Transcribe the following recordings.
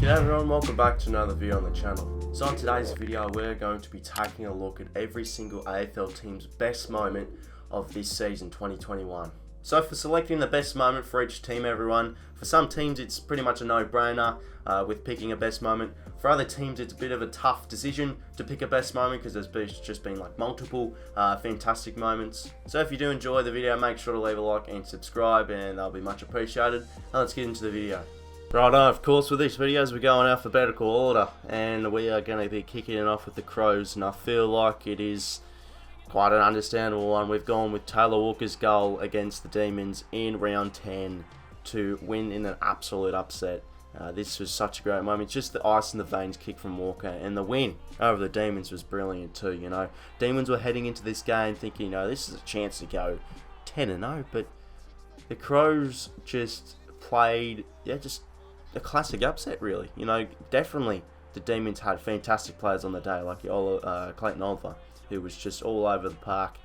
G'day everyone, welcome back to another video on the channel. So on today's video we're going to be taking a look at every single AFL team's best moment of this season 2021. So for selecting the best moment for each team everyone, for some teams it's pretty much a no-brainer with picking a best moment. For other teams it's a bit of a tough decision to pick a best moment because there's just been like multiple fantastic moments. So if you do enjoy the video, make sure to leave a like and subscribe and that'll be much appreciated. Now let's get into the video. Right, of course, with these videos we're going alphabetical order, and we are going to be kicking it off with the Crows, and I feel like it is quite an understandable one. We've gone with Taylor Walker's goal against the Demons in round 10 to win in an absolute upset. This was such a great moment. Just the ice in the veins kick from Walker, and the win over the Demons was brilliant too. You know, Demons were heading into this game thinking, this is a chance to go 10-0, but the Crows just played, just a classic upset really. Definitely the Demons had fantastic players on the day, like Clayton Oliver, who was just all over the park.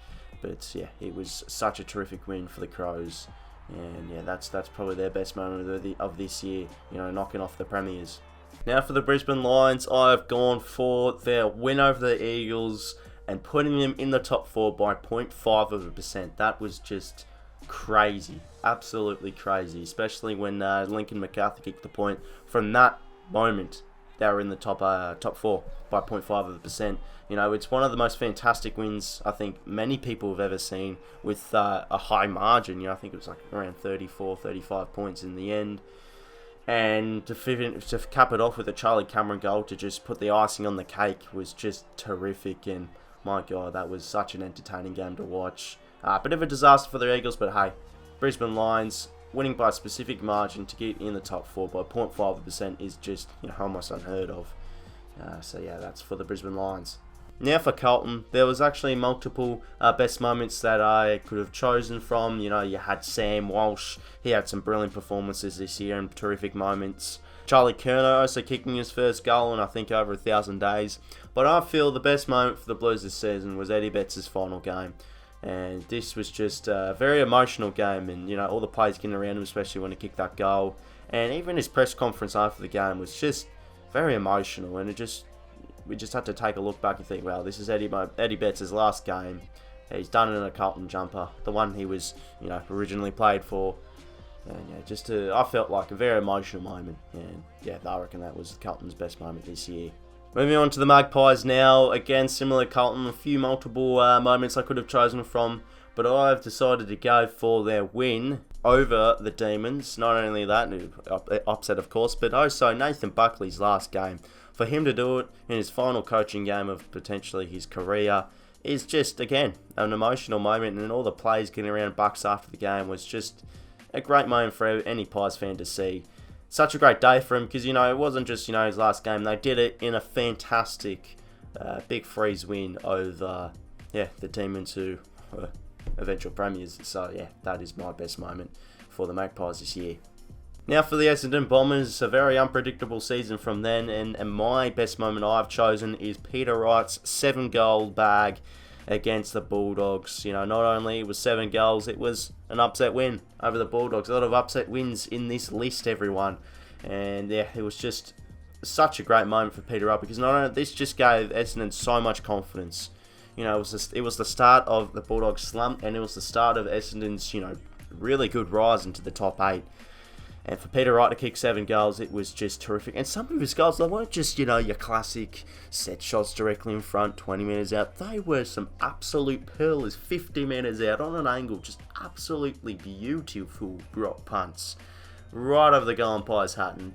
But yeah, it was such a terrific win for the Crows, and yeah, that's probably their best moment of this year. Knocking off the Premiers. Now for the Brisbane Lions, I've gone for their win over the Eagles and putting them in the top 4 by 0.5%. That was just crazy, absolutely crazy, especially when Lincoln McCarthy kicked the point. From that moment they were in the top 4 by 0.5%. It's one of the most fantastic wins I think many people have ever seen, with a high margin. I think it was like around 34-35 points in the end, and to cap it off with a 𝗵𝗵𝗃 goal to just put the icing on the cake was just terrific. And my god, that was such an entertaining game to watch. Bit of a disaster for the Eagles, but hey, Brisbane Lions winning by a specific margin to get in the top 4 by 0.5% is just almost unheard of. So yeah, that's for the Brisbane Lions. Now for Carlton, there was actually multiple best moments that I could have chosen from. You had Sam Walsh. He had some brilliant performances this year and terrific moments. Charlie Curnow also kicking his first goal in I think over 1,000 days. But I feel the best moment for the Blues this season was Eddie Betts' final game. And this was just a very emotional game, and all the players getting around him, especially when he kicked that goal. And even his press conference after the game was just very emotional, and we just had to take a look back and think, well, this is Eddie Betts' last game. He's done it in a Carlton jumper, the one he was originally played for. And yeah, I felt like a very emotional moment, and yeah, I reckon that was Carlton's best moment this year. Moving on to the Magpies now. Again, similar to Carlton, a few multiple moments I could have chosen from, but I've decided to go for their win over the Demons. Not only that, upset of course, but also Nathan Buckley's last game. For him to do it in his final coaching game of potentially his career is just, again, an emotional moment, and all the players getting around Bucks after the game was just a great moment for any Pies fan to see. Such a great day for him because, it wasn't just, his last game. They did it in a fantastic big freeze win over, the Demons, who were eventual Premiers. So, yeah, that is my best moment for the Magpies this year. Now for the Essendon Bombers, a very unpredictable season from then, and my best moment I've chosen is Peter Wright's 7-goal bag against the Bulldogs. Not only it was 7 goals, it was an upset win over the Bulldogs. A lot of upset wins in this list, everyone. And yeah, it was just such a great moment for Peter Wright, because not only this just gave Essendon so much confidence. It was the start of the Bulldogs slump, and it was the start of Essendon's really good rise into the top 8. And for Peter Wright to kick 7 goals, it was just terrific. And some of his goals, they weren't just, your classic set shots directly in front, 20 metres out. They were some absolute pearlers, 50 metres out on an angle, just absolutely beautiful drop punts right over the goal umpire's hat. And,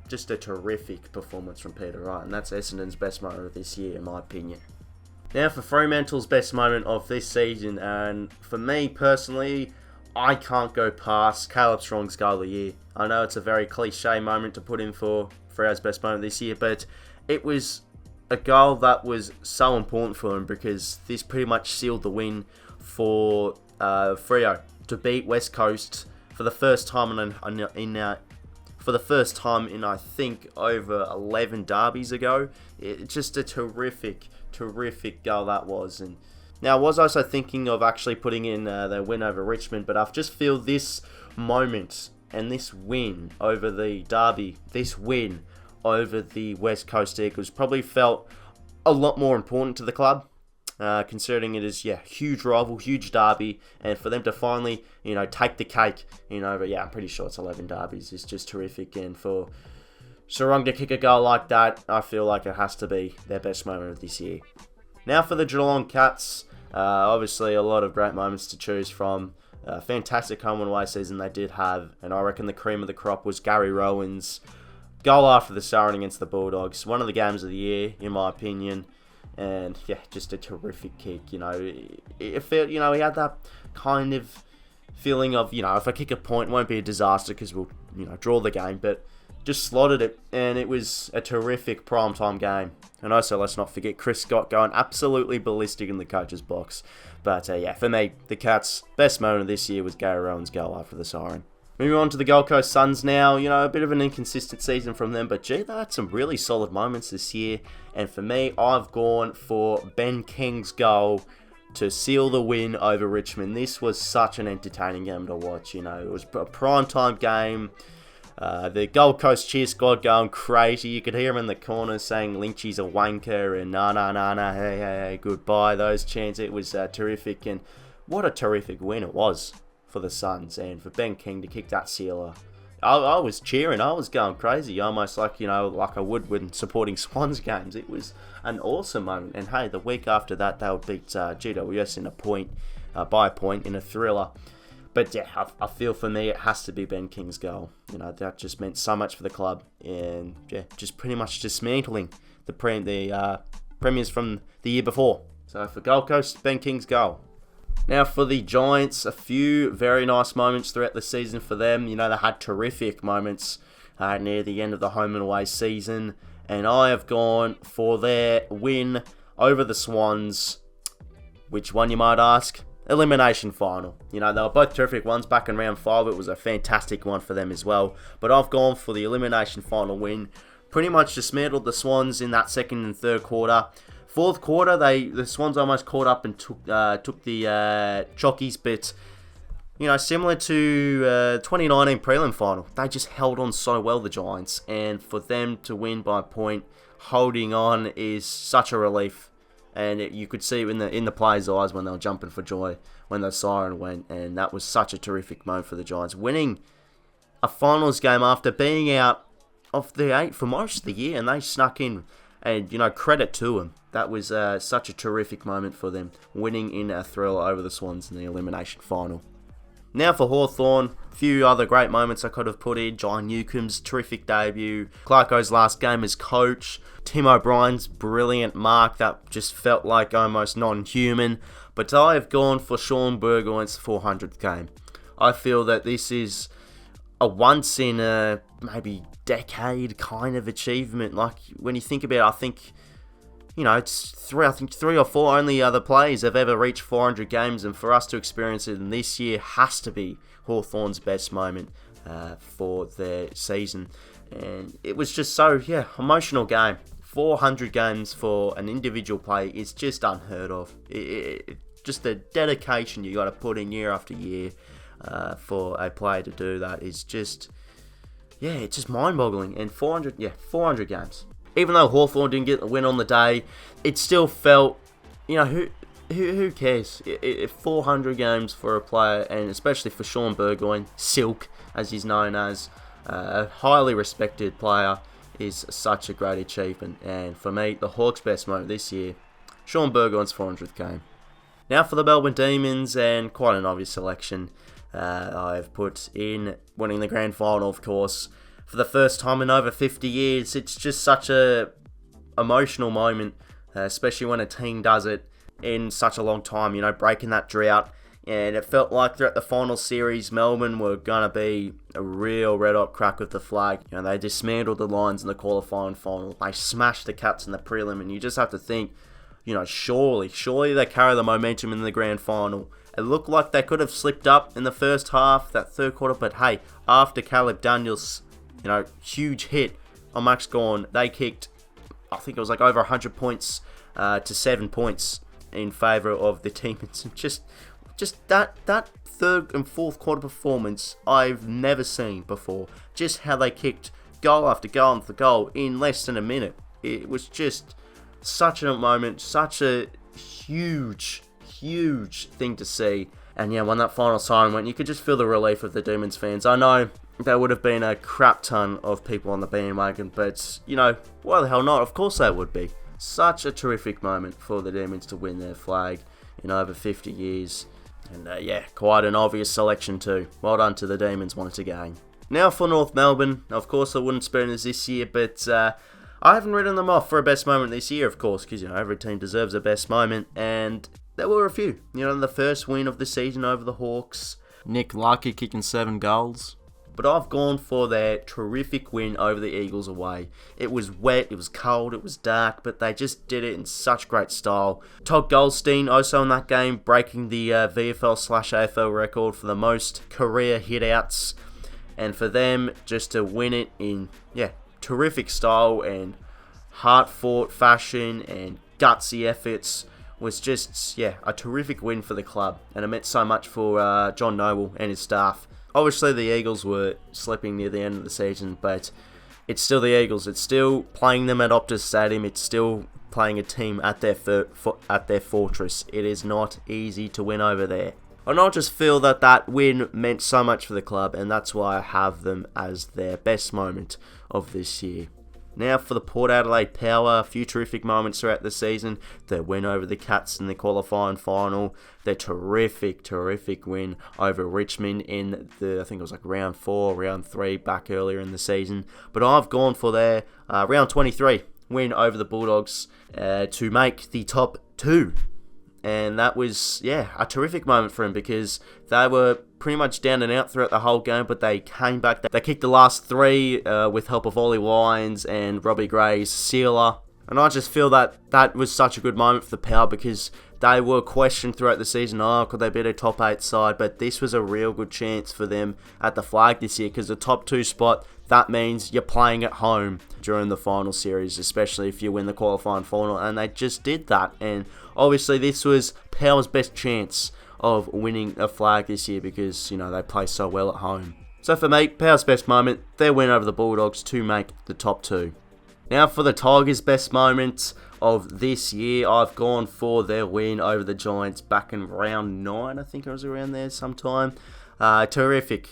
just a terrific performance from Peter Wright. And that's Essendon's best moment of this year, in my opinion. Now for Fremantle's best moment of this season. And for me personally, I can't go past Caleb Strong's goal of the year. I know it's a very cliche moment to put in for Freo's best moment this year, but it was a goal that was so important for him, because this pretty much sealed the win for Freo to beat West Coast for the first time in I think over 11 derbies ago. It's just a terrific goal that was. And now, I was also thinking of actually putting in the win over Richmond, but I just feel this moment and this win over the derby, this win over the West Coast Eagles probably felt a lot more important to the club. Considering it is, huge rival, huge derby, and for them to finally, take the cake, but I'm pretty sure it's 11 derbies, is just terrific. And for Sarong to kick a goal like that, I feel like it has to be their best moment of this year. Now for the Geelong Cats, obviously a lot of great moments to choose from. Fantastic home and away season they did have, and I reckon the cream of the crop was Gary Rohan's goal after the Siren against the Bulldogs. One of the games of the year, in my opinion. And just a terrific kick. It felt, he had that kind of feeling of, if I kick a point, it won't be a disaster because we'll, draw the game. But just slotted it, and it was a terrific primetime game. And also, let's not forget Chris Scott going absolutely ballistic in the coach's box. But for me, the Cats' best moment of this year was Gary Rohan's goal after the Siren. Moving on to the Gold Coast Suns now, a bit of an inconsistent season from them, but they had some really solid moments this year. And for me, I've gone for Ben King's goal to seal the win over Richmond. This was such an entertaining game to watch, It was a primetime game. The Gold Coast cheer squad going crazy. You could hear them in the corner saying 𝗦nci's a wanker and nah, hey, goodbye. Those chants, it was terrific. And what a terrific win it was for the Suns, and for Ben King to kick that sealer. I was cheering, I was going crazy, almost like, like I would when supporting Swans games. It was an awesome moment, and hey, the week after that, they would beat GWS in by a point in a thriller. But I feel for me, it has to be Ben King's goal. That just meant so much for the club, and just pretty much dismantling the premiers from the year before. So for Gold Coast, Ben King's goal. Now for the Giants, a few very nice moments throughout the season for them. They had terrific moments near the end of the home and away season. And I have gone for their win over the Swans. Which one, you might ask? Elimination final. They were both terrific ones back in round 5. It was a fantastic one for them as well. But I've gone for the elimination final win. Pretty much dismantled the Swans in that second and third quarter. Fourth quarter, the Swans almost caught up and took the Chockies, but similar to 2019 prelim final, they just held on so well, the Giants, and for them to win by a point, holding on is such a relief, and you could see it in the players' eyes when they were jumping for joy when the siren went, and that was such a terrific moment for the Giants, winning a finals game after being out of the 8 for most of the year, and they snuck in, and credit to them. That was such a terrific moment for them, winning in a thriller over the Swans in the elimination final. Now for Hawthorn, a few other great moments I could have put in. John Newcomb's terrific debut, Clarko's last game as coach, Tim O'Brien's brilliant mark that just felt like almost non-human. But I have gone for Shaun Burgoyne's 400th game. I feel that this is a once in a maybe decade kind of achievement. Like when you think about it, I think it's three or four only other players have ever reached 400 games, and for us to experience it in this year has to be Hawthorn's best moment for their season. And it was just so, emotional game. 400 games for an individual player is just unheard of. Just the dedication you got to put in year after year for a player to do that is just, it's just mind-boggling. And 400 games. Even though Hawthorn didn't get the win on the day, it still felt, who cares? If 400 games for a player, and especially for Shaun Burgoyne, Silk, as he's known as, a highly respected player, is such a great achievement. And for me, the Hawks' best moment this year, Shaun Burgoyne's 400th game. Now for the Melbourne Demons, and quite an obvious selection, I've put in winning the grand final, of course. For the first time in over 50 years, it's just such a emotional moment, especially when a team does it in such a long time, breaking that drought. And it felt like throughout the final series, Melbourne were going to be a real red-hot crack with the flag. They dismantled the Lions in the qualifying final. They smashed the Cats in the prelim, and you just have to think, surely they carry the momentum in the grand final. It looked like they could have slipped up in the first half, that third quarter, but hey, after Caleb Daniels' huge hit on Max Gawn, they kicked, I think it was like over 100 points to 7 points in favour of the Demons. Just that third and fourth quarter performance I've never seen before. Just how they kicked goal after goal after goal in less than a minute. It was just such a moment, such a huge thing to see. And yeah, when that final siren went, you could just feel the relief of the Demons fans. I know there would have been a crap ton of people on the bandwagon, but, you know, why the hell not? Of course there would be. Such a terrific moment for the Demons to win their flag in over 50 years. And yeah, quite an obvious selection too. Well done to the Demons once again. Now for North Melbourne. Of course I wouldn't spoon us this year, but I haven't written them off for a best moment this year, of course, because, you know, every team deserves a best moment, and there were a few. You know, the first win of the season over the Hawks. 𝗦𝗫𝗏𝗏 kicking 7 goals. But I've gone for their terrific win over the Eagles away. It was wet, it was cold, it was dark, but they just did it in such great style. Todd Goldstein also in that game, breaking the VFL/AFL record for the most career hit-outs. And for them just to win it in, yeah, terrific style and hard-fought fashion and gutsy efforts was just, yeah, a terrific win for the club. And it meant so much for John Noble and his staff. Obviously, the Eagles were slipping near the end of the season, but it's still the Eagles. It's still playing them at Optus Stadium. It's still playing a team at their fortress. It is not easy to win over there. And I just feel that that win meant so much for the club, and that's why I have them as their best moment of this year. Now for the Port Adelaide Power, a few terrific moments throughout the season. Their win over the Cats in the qualifying final. Their terrific win over Richmond in the, I think it was like round 4, round 3 back earlier in the season. But I've gone for their round 23 win over the Bulldogs to make the top 2. And that was, yeah, a terrific moment for him because they were pretty much down and out throughout the whole game, but they came back. They kicked the last 3 with help of Ollie Wines and Robbie Gray's sealer. And I just feel that that was such a good moment for the Power because they were questioned throughout the season, could they beat a top 8 side? But this was a real good chance for them at the flag this year because the top 2 spot, that means you're playing at home during the final series, especially if you win the qualifying final, and they just did that. And obviously this was Power's best chance of winning a flag this year because, you know, they play so well at home. So for me, Power's best moment, their win over the Bulldogs to make the top 2. Now for the Tigers' best moment of this year, I've gone for their win over the Giants back in round 9, I think it was around there sometime. Terrific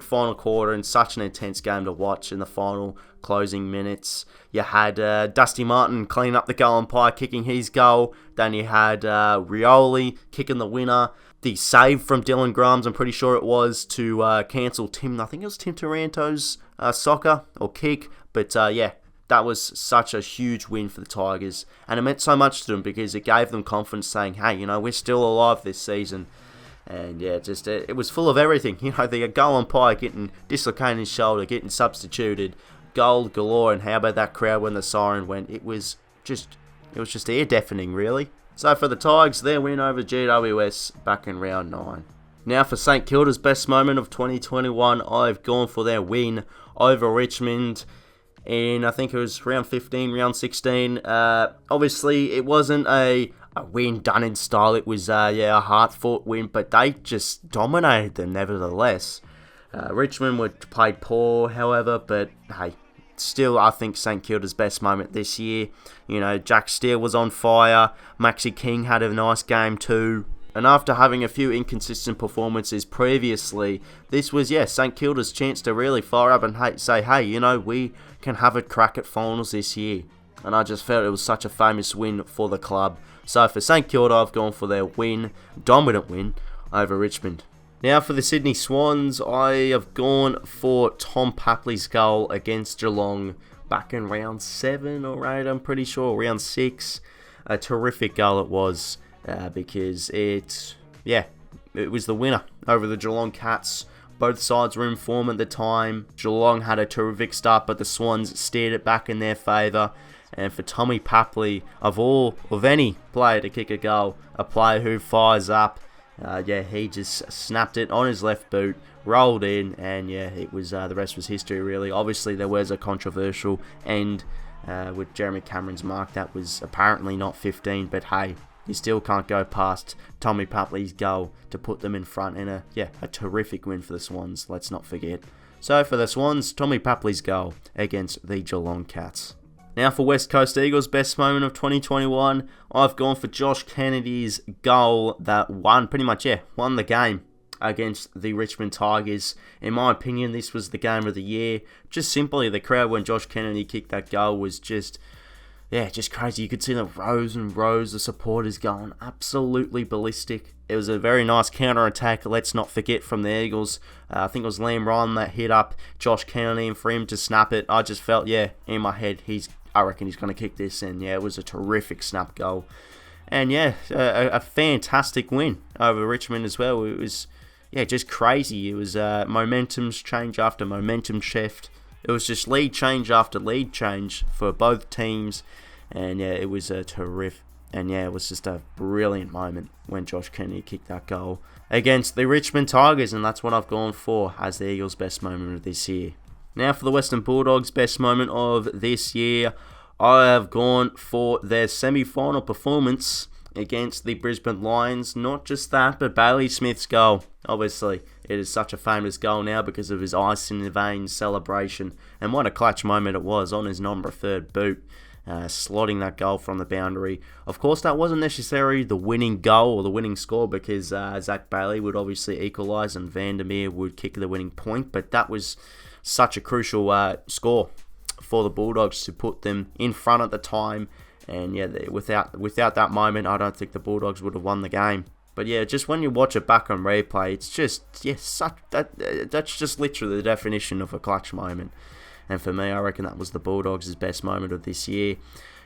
final quarter and such an intense game to watch in the final closing minutes. You had Dusty Martin clean up the goal umpire, kicking his goal. Then you had Rioli kicking the winner. The save from Dylan Grams, I'm pretty sure it was, to cancel Tim, I think it was Tim Taranto's soccer or kick. But yeah, that was such a huge win for the Tigers. And it meant so much to them because it gave them confidence saying, hey, you know, we're still alive this season. And yeah, just it was full of everything. You know, the goal umpire getting dislocated his shoulder, getting substituted, gold galore, and how about that crowd when the siren went? It was just ear deafening, really. So for the Tigers, their win over GWS back in round 9. Now for St Kilda's best moment of 2021, I've gone for their win over Richmond in, I think it was round 15, round 16. Obviously, it wasn't a win done in style. It was a hard-fought win, but they just dominated them nevertheless. Richmond played poor, however, but hey, still I think St Kilda's best moment this year. You know, Jack Steele was on fire. Maxi King had a nice game too. And after having a few inconsistent performances previously, this was, St Kilda's chance to really fire up and say, hey, you know, we can have a crack at finals this year. And I just felt it was such a famous win for the club. So for St Kilda, I've gone for their dominant win over Richmond. Now for the Sydney Swans, I have gone for Tom Papley's goal against Geelong back in round 7 or 8, I'm pretty sure, round 6. A terrific goal it was. Because it was the winner over the Geelong Cats. Both sides were in form at the time. Geelong had a terrific start, but the Swans steered it back in their favour. And for Tommy Papley, of any player to kick a goal, a player who fires up, he just snapped it on his left boot, rolled in, and it was the rest was history really. Obviously there was a controversial end with Jeremy Cameron's mark that was apparently not 15, but hey, you still can't go past Tommy Papley's goal to put them in front in a terrific win for the Swans, let's not forget. So for the Swans, Tommy Papley's goal against the Geelong Cats. Now for West Coast Eagles' best moment of 2021, I've gone for Josh Kennedy's goal that won the game against the Richmond Tigers. In my opinion, this was the game of the year. Just simply, the crowd when Josh Kennedy kicked that goal was just crazy. You could see the rows and rows of supporters going absolutely ballistic. It was a very nice counter-attack, let's not forget, from the Eagles. I think it was Liam Ryan that hit up Josh Kennedy, and for him to snap it, I just felt, in my head, I reckon he's going to kick this, and it was a terrific snap goal. And a fantastic win over Richmond as well. It was, just crazy. It was momentum change after momentum shift. It was just lead change after lead change for both teams, and it was a terrific. And it was just a brilliant moment when Josh Kennedy kicked that goal against the Richmond Tigers, and that's what I've gone for as the Eagles' best moment of this year. Now for the Western Bulldogs' best moment of this year, I have gone for their semi-final performance against the Brisbane Lions. Not just that, but Bailey Smith's goal. Obviously, it is such a famous goal now because of his ice in the veins celebration, and what a clutch moment it was on his number 3rd boot. Slotting that goal from the boundary. Of course, that wasn't necessarily the winning goal or the winning score because Zach Bailey would obviously equalise and Vandermeer would kick the winning point, but that was such a crucial score for the Bulldogs to put them in front at the time, and without that moment, I don't think the Bulldogs would have won the game. But just when you watch it back on replay, it's just that's just literally the definition of a clutch moment. And for me, I reckon that was the Bulldogs' best moment of this year.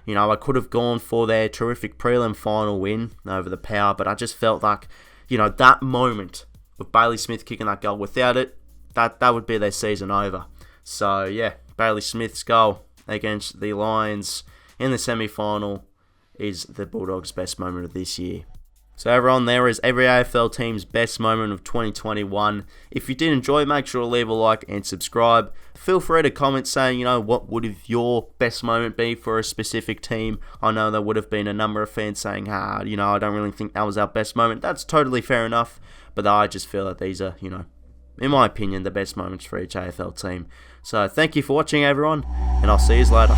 I could have gone for their terrific prelim final win over the Power, but I just felt like, that moment with Bailey Smith kicking that goal, without it, that would be their season over. So, Bailey Smith's goal against the Lions in the semi-final is the Bulldogs' best moment of this year. So everyone, there is every AFL team's best moment of 2021. If you did enjoy, make sure to leave a like and subscribe. Feel free to comment saying, what would your best moment be for a specific team. I know there would have been a number of fans saying, I don't really think that was our best moment. That's totally fair enough. But I just feel that these are, in my opinion, the best moments for each AFL team. So thank you for watching, everyone, and I'll see you later.